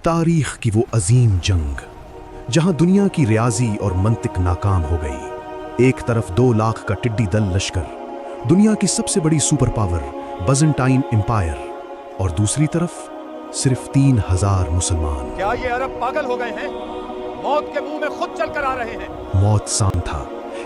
तारीख की वो अजीम जंग जहां दुनिया की रियाजी और मंतिक नाकाम हो गई। एक तरफ 2 लाख का टिड्डी दल लश्कर, दुनिया की सबसे बड़ी सुपर पावर बजंटाइन एम्पायर, और दूसरी तरफ सिर्फ 3000 मुसलमान। क्या ये अरब पागल हो गए हैं? मौत के मुंह में खुद चलकर आ रहे हैं। मौत साम था,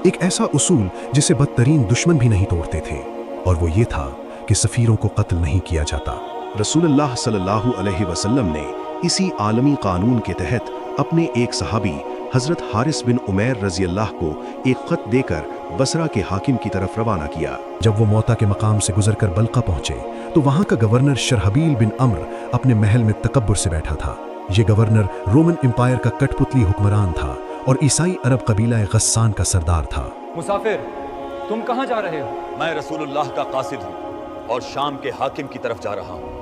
एक ऐसा उसूल जिसे बदतरीन दुश्मन भी नहीं तोड़ते थे, और वो ये था कि सफीरों को कत्ल नहीं किया जाता। रसूलुल्लाह सल्लल्लाहु अलैहि वसल्लम ने इसी आलमी कानून के तहत अपने एक सहाबी हजरत हारिस बिन उमैर रजी अल्लाह को एक खत देकर बसरा के हाकिम की तरफ रवाना किया। जब वो मौता के मकाम से गुजरकर बल्का पहुंचे तो वहां का गवर्नर शरहबील बिन अम्र अपने महल में तकब्बुर से बैठा था। ये गवर्नर रोमन एम्पायर का कठपुतली हुक्मरान था और ईसाई अरब कबीला गस्सान का सरदार था। मुसाफिर, तुम कहाँ जा रहे हो? मैं रसूलुल्लाह का कासिद हूँ और शाम के हाकिम की तरफ जा रहा हूँ।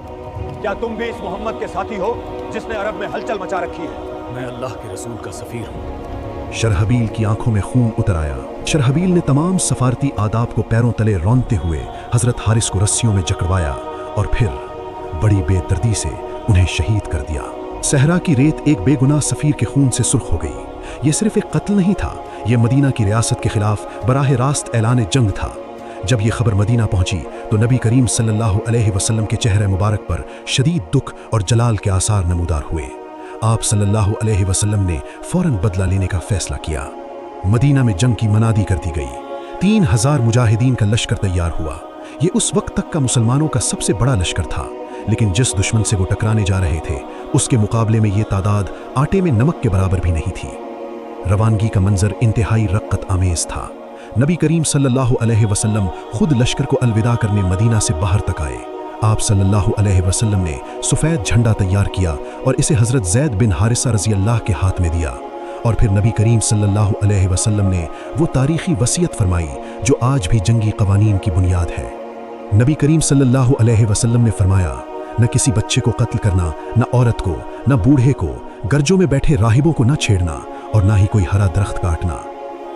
क्या तुम भी इस मोहम्मद के साथी हो जिसने अरब में हलचल मचा रखी है? मैं अल्लाह के रसूल का सफीर हूँ। शरहबील की आंखों में खून उतर आया। शरहबील ने तमाम सफारती आदाब को पैरों तले रौंदते हुए हजरत हारिस को रस्सियों में जकड़वाया और फिर बड़ी बेदर्दी से उन्हें शहीद कर दिया। सहरा की रेत एक बेगुनाह सफीर के खून से सुर्ख हो गई। ये सिर्फ एक कत्ल नहीं था, ये मदीना की रियासत के खिलाफ बराह रास्त ऐलान जंग था। जब ये खबर मदीना पहुंची तो नबी करीम सल्लल्लाहु अलैहि वसल्लम के चेहरे मुबारक पर शदीद दुख और जलाल के आसार नमूदार हुए। आप सल्लल्लाहु अलैहि वसल्लम ने फौरन बदला लेने का फैसला किया। मदीना में जंग की मनादी कर दी गई। 3000 मुजाहिदीन का लश्कर तैयार हुआ। ये उस वक्त तक का मुसलमानों का सबसे बड़ा लश्कर था, लेकिन जिस दुश्मन से वो टकराने जा रहे थे उसके मुकाबले में ये तादाद आटे में नमक के बराबर भी नहीं थी। रवानगी का मंजर इंतहाई रक्कत आमेज था। नबी करीम सल्लल्लाहु अलैहि वसल्लम खुद लश्कर को अलविदा करने मदीना से बाहर तक आए। आप सल्लल्लाहु अलैहि वसल्लम ने सफ़ेद झंडा तैयार किया और इसे हज़रत ज़ैद बिन हारिसा रज़ी अल्लाह के हाथ में दिया, और फिर नबी करीम सल्लल्लाहु अलैहि वसल्लम ने वो तारीख़ी वसीयत फरमाई जो आज भी जंगी कवानीन की बुनियाद है। नबी करीम सल्लल्लाहु अलैहि वसल्लम ने फरमाया, न किसी बच्चे को कत्ल करना, न औरत को, न बूढ़े को, गर्जों में बैठे राहिबों को न छेड़ना, और ना ही कोई हरा दरख्त काटना।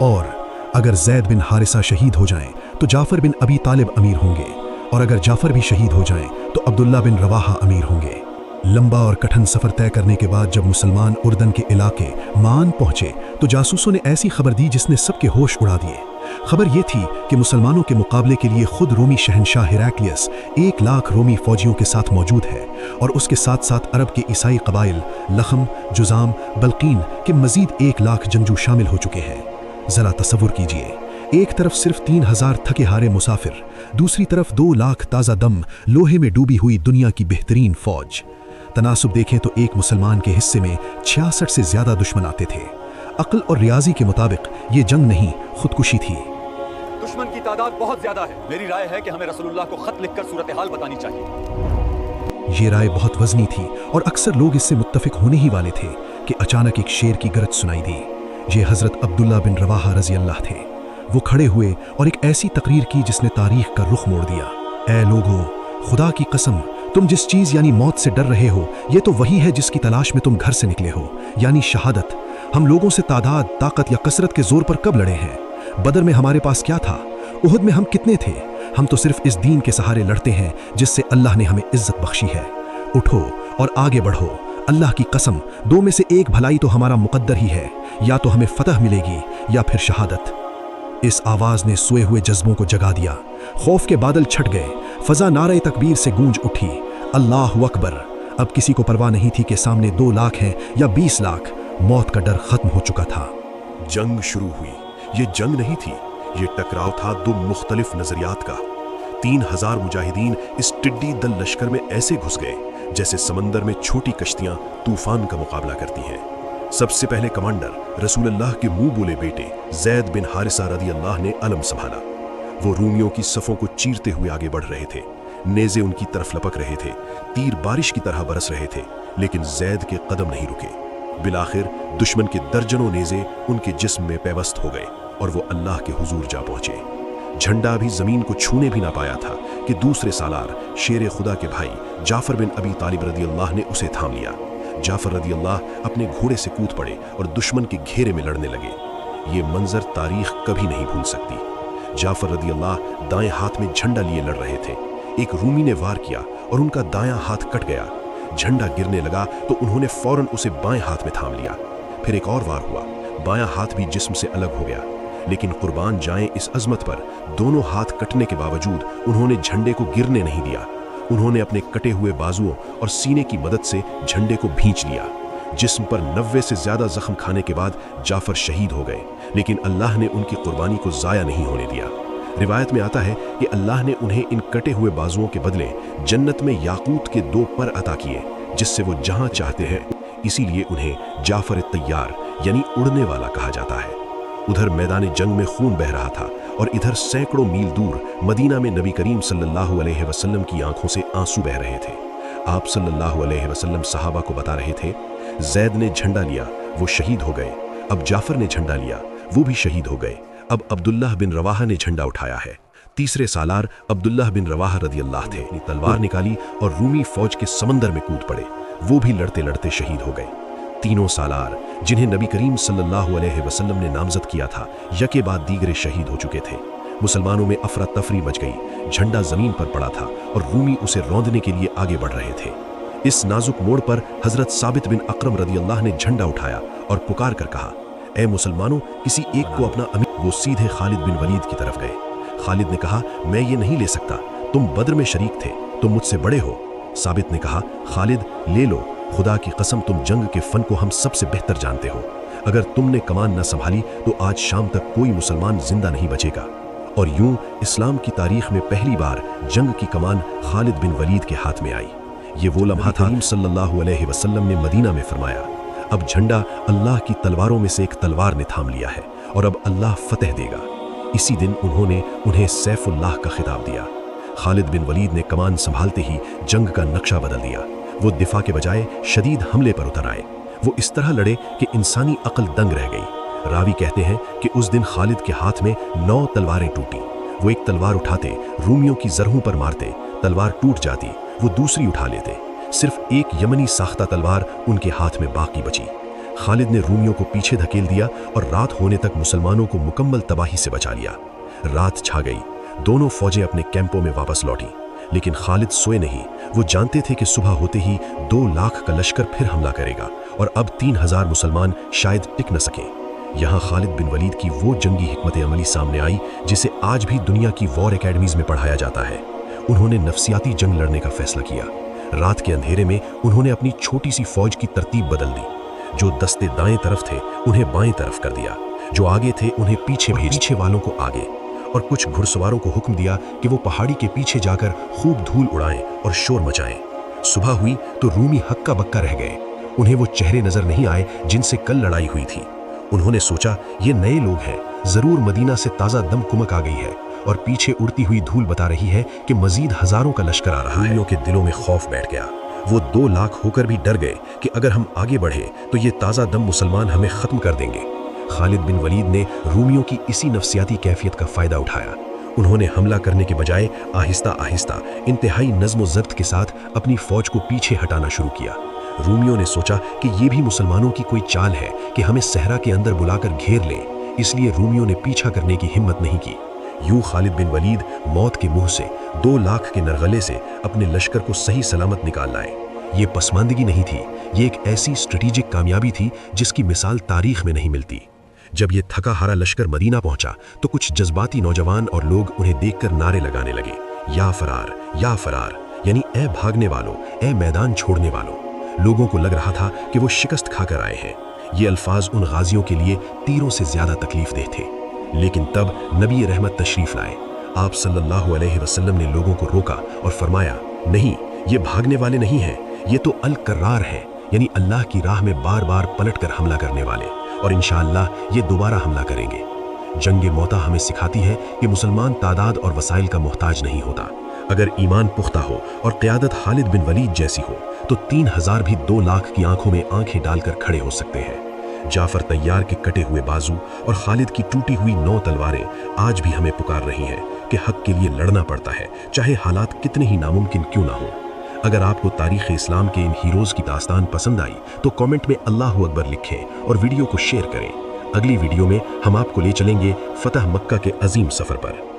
और अगर ज़ैद बिन हारिसा शहीद हो जाएं तो जाफ़र बिन अबी तालिब अमीर होंगे, और अगर जाफ़र भी शहीद हो जाएं तो अब्दुल्ला बिन रवाहा अमीर होंगे। लंबा और कठिन सफ़र तय करने के बाद जब मुसलमान उर्दन के इलाके मान पहुंचे तो जासूसों ने ऐसी खबर दी जिसने सबके होश उड़ा दिए। खबर ये थी कि मुसलमानों के मुकाबले के लिए खुद रोमी शहनशाह हिरैक्लियस 1 लाख रोमी फौजियों के साथ मौजूद है, और उसके साथ साथ अरब के ईसाई कबाइल लखम, जुजाम, बल्कीन के मजीद 1 लाख जंगजू शामिल हो चुके हैं। जरा तसव्वुर कीजिए, एक तरफ सिर्फ 3000 थके हारे मुसाफिर, दूसरी तरफ 2 लाख ताज़ा दम लोहे में डूबी हुई दुनिया की बेहतरीन फौज। तनासुब देखें तो एक मुसलमान के हिस्से में 66 से ज्यादा दुश्मन आते थे। अक्ल और रियाजी के मुताबिक ये जंग नहीं, खुदकुशी थी। दुश्मन की तादाद बहुत ज्यादा है। मेरी राय है कि हमें रसूलुल्लाह को खत लिखकर सूरत हाल बतानी चाहिए। ये राय बहुत वजनी थी और अक्सर लोग इससे मुत्तफिक होने ही वाले थे कि अचानक एक शेर की गरज सुनाई दी। ये हजरत अब्दुल्ला बिन रवाहा रजी अल्लाह थे। वो खड़े हुए और एक ऐसी तकरीर की जिसने तारीख का रुख मोड़ दिया। ऐ लोगों, खुदा की कसम, तुम जिस चीज यानी मौत से डर रहे हो ये तो वही है जिसकी तलाश में तुम घर से निकले हो, यानी शहादत। हम लोगों से तादाद, ताकत या कसरत के जोर पर कब लड़े हैं? बदर में हमारे पास क्या था? उहुद में हम कितने थे? हम तो सिर्फ इस दीन के सहारे लड़ते हैं जिससे अल्लाह ने हमें इज्जत बख्शी है। उठो और आगे बढ़ो। अल्लाह की कसम, 2 में से एक भलाई तो हमारा मुकद्दर ही है, या तो हमें फतह मिलेगी या फिर शहादत। इस आवाज ने सोए हुए जज्बों को जगा दिया। खौफ के बादल छट गए, फजा नारे तकबीर से गूंज उठी। अल्लाहु अकबर। अब किसी को परवाह नहीं थी कि सामने 2 लाख हैं या 20 लाख। मौत का डर खत्म हो चुका था। जंग शुरू हुई। ये जंग नहीं थी, ये टकराव था 2 मुख्तलिफ नजरियात का। 3000 मुजाहिदीन इस टिड्डी दल लश्कर में ऐसे घुस गए जैसे समंदर में छोटी कश्तियां तूफान का मुकाबला करती हैं। सबसे पहले कमांडर रसूलुल्लाह के मुंह बोले बेटे ज़ैद बिन हारिसा रदी अल्लाह ने अलम संभाला। वो रूमियों की सफ़ों को चीरते हुए आगे बढ़ रहे थे। नेज़े उनकी तरफ लपक रहे थे, तीर बारिश की तरह बरस रहे थे, लेकिन ज़ैद के कदम नहीं रुके। बिलाखिर दुश्मन के दर्जनों नेज़े उनके जिस्म में पैवस्त हो गए और वो अल्लाह के हुजूर जा पहुंचे। झंडा भी जमीन को छूने भी ना पाया था कि दूसरे सालार शेर खुदा के भाई जाफर बिन अबी तालिब रदी अल्लाह ने उसे थाम लिया। जाफर रदी अल्लाह अपने घोड़े से कूद पड़े और दुश्मन के घेरे में लड़ने लगे। ये मंजर तारीख कभी नहीं भूल सकती। जाफर रदी अल्लाह दाएं हाथ में झंडा लिए लड़ रहे थे। एक रूमी ने वार किया और उनका दायां हाथ कट गया। झंडा गिरने लगा तो उन्होंने फौरन उसे बाएं हाथ में थाम लिया। फिर एक और वार हुआ, बायां हाथ भी जिस्म से अलग हो गया, लेकिन कुर्बान जाएं इस अजमत पर, दोनों हाथ कटने के बावजूद उन्होंने झंडे को गिरने नहीं दिया। उन्होंने अपने कटे हुए बाजुओं और सीने की मदद से झंडे को भींच लिया। जिस्म पर 90 से ज्यादा जख्म खाने के बाद जाफर शहीद हो गए, लेकिन अल्लाह ने उनकी कुर्बानी को जाया नहीं होने दिया। रिवायत में आता है कि अल्लाह ने उन्हें इन कटे हुए बाजुओं के बदले जन्नत में याकूत के 2 पर अता किए, जिससे वो जहां चाहते हैं, इसीलिए उन्हें जाफर तैयार यानी उड़ने वाला कहा जाता है। उधर मैदान जंग में खून बह रहा था और इधर सैकड़ों मील दूर मदीना में नबी करीम सल्लल्लाहु अलैहि वसल्लम की आंखों से आंसू बह रहे थे। आप सल्लल्लाहु अलैहि वसल्लम सहाबा को बता रहे थे, जैद ने झंडा लिया, वो शहीद हो गए। अब जाफर ने झंडा लिया, वो भी शहीद हो गए। अब अब्दुल्लाह बिन रवाहा ने झंडा उठाया है। तीसरे सालार अब्दुल्लाह बिन रवाहा रदियल्लाह थे, तलवार निकाली और रूमी फौज के समंदर में कूद पड़े, वो भी लड़ते लड़ते शहीद हो गए। तीनों सालार जिन्हें नबी करीम सल्लल्लाहु अलैहि वसल्लम ने नामजद किया था, यके बाद दीगरे शहीद हो चुके थे। मुसलमानों में अफरा तफरी मच गई, झंडा जमीन पर पड़ा था और रूमी उसे रौंदने के लिए आगे बढ़ रहे थे। इस नाजुक मोड़ पर हजरत साबित बिन अकरम रदियल्लाह ने झंडा उठाया और पुकार कर कहा, ए मुसलमानों, किसी एक को अपना अमीर। वो सीधे खालिद बिन वलीद की तरफ गए। खालिद ने कहा, मैं ये नहीं ले सकता, तुम बद्र में शरीक थे, तुम मुझसे बड़े हो। साबित ने कहा, खालिद ले लो, खुदा की कसम तुम जंग के फन को हम सबसे बेहतर जानते हो। अगर तुमने कमान न संभाली तो आज शाम तक कोई मुसलमान जिंदा नहीं बचेगा। और यूं इस्लाम की तारीख में पहली बार जंग की कमान खालिद बिन वलीद के हाथ में आई। ये वो लम्हा था सल्लल्लाहु अलैहि वसल्लम ने मदीना में फरमाया, अब झंडा अल्लाह की तलवारों में से एक तलवार ने थाम लिया है और अब अल्लाह फतेह देगा। इसी दिन उन्होंने उन्हें सैफुल्लाह का खिताब दिया। खालिद बिन वलीद ने कमान संभालते ही जंग का नक्शा बदल दिया। वो दिफा के बजाय शदीद हमले पर उतर आए। वो इस तरह लड़े कि इंसानी अक्ल दंग रह गई। रावी कहते हैं कि उस दिन खालिद के हाथ में 9 तलवारें टूटी। वो एक तलवार उठाते, रूमियों की जरहों पर मारते, तलवार टूट जाती, वो दूसरी उठा लेते। सिर्फ एक यमनी साख्ता तलवार उनके हाथ में बाकी बची। खालिद ने रूमियों को पीछे धकेल दिया और रात होने तक मुसलमानों को मुकम्मल तबाही से बचा लिया। रात छा गई, दोनों फौजें अपने कैंपों में वापस लौटी, लेकिन खालिद सोए नहीं। वो जानते थे कि सुबह होते ही 2 लाख का लश्कर फिर हमला करेगा और अब 3000 मुसलमान शायद टिक न सके। यहाँ खालिद बिन वलीद की वो जंगी हिकमत अमली सामने आई जिसे आज भी दुनिया की वॉर एकेडमीज में पढ़ाया जाता है। उन्होंने नफसियाती जंग लड़ने का फैसला किया। रात के अंधेरे में उन्होंने अपनी छोटी सी फौज की तरतीब बदल दी। जो दस्ते दाएं तरफ थे उन्हें बाएं तरफ कर दिया, जो आगे थे उन्हें पीछे भेज, पीछे वालों को आगे, और कुछ घुड़सवारों को हुक्म दिया कि वो पहाड़ी के पीछे जाकर खूब धूल उड़ाएं और शोर मचाएं। सुबह हुई तो रूमी हक्का बक्का रह गए। उन्हें वो चेहरे नजर नहीं आए जिनसे कल लड़ाई हुई थी। उन्होंने सोचा ये नए लोग हैं, जरूर मदीना से ताज़ा दम कुमक आ गई है और पीछे उड़ती हुई धूल बता रही है कि मजीद हजारों का लश्कर आ रहा है। रूमियों के दिलों में खौफ बैठ गया। वो 2 लाख होकर भी डर गए कि अगर हम आगे बढ़े तो ये ताज़ा दम मुसलमान हमें ख़त्म कर देंगे। खालिद बिन वलीद ने रूमियों की इसी नफसियाती कैफियत का फ़ायदा उठाया। उन्होंने हमला करने के बजाय आहिस्ता आहिस्ता इंतहाई नज़्म व ज़ब्त के साथ अपनी फ़ौज को पीछे हटाना शुरू किया। रूमियों ने सोचा कि ये भी मुसलमानों की कोई चाल है कि हमें सहरा के अंदर बुलाकर घेर ले, इसलिए रूमियों ने पीछा करने की हिम्मत नहीं की। यूं खालिद बिन वलीद मौत के मुंह से 2 लाख के नरगले से अपने लश्कर को सही सलामत निकाल लाए। ये पसमानदगी नहीं थी, ये एक ऐसी स्ट्रेटेजिक कामयाबी थी जिसकी मिसाल तारीख में नहीं मिलती। जब ये थका हारा लश्कर मदीना पहुंचा तो कुछ जज्बाती नौजवान और लोग उन्हें देखकर नारे लगाने लगे, या फरार, यानी ए भागने वालों, ए मैदान छोड़ने वालों। लोगों को लग रहा था कि वो शिकस्त खाकर आए हैं। ये अल्फाज उन गाजियों के लिए तीरों से ज्यादा तकलीफ देह थे। लेकिन तब नबी रहमत तशरीफ लाए। आप सल्लल्लाहु अलैहि वसल्लम ने लोगों को रोका और फरमाया, नहीं, ये भागने वाले नहीं हैं, ये तो अल कर्रार हैं, यानी अल्लाह की राह में बार बार पलटकर हमला करने वाले, और इंशाअल्लाह ये दोबारा हमला करेंगे। जंग मौता हमें सिखाती है कि मुसलमान तादाद और वसाइल का मोहताज नहीं होता। अगर ईमान पुख्ता हो और क़यादत खालिद बिन वलीद जैसी हो तो 3000 भी 2 लाख की आंखों में आंखें डालकर खड़े हो सकते हैं। जाफर तैयार के कटे हुए बाजू और खालिद की टूटी हुई 9 तलवारें आज भी हमें पुकार रही हैं कि हक के लिए लड़ना पड़ता है, चाहे हालात कितने ही नामुमकिन क्यों ना हो। अगर आपको तारीख़ इस्लाम के इन हीरोज़ की दास्तान पसंद आई तो कमेंट में अल्लाहु अकबर लिखें और वीडियो को शेयर करें। अगली वीडियो में हम आपको ले चलेंगे फतह मक्का के अजीम सफ़र पर।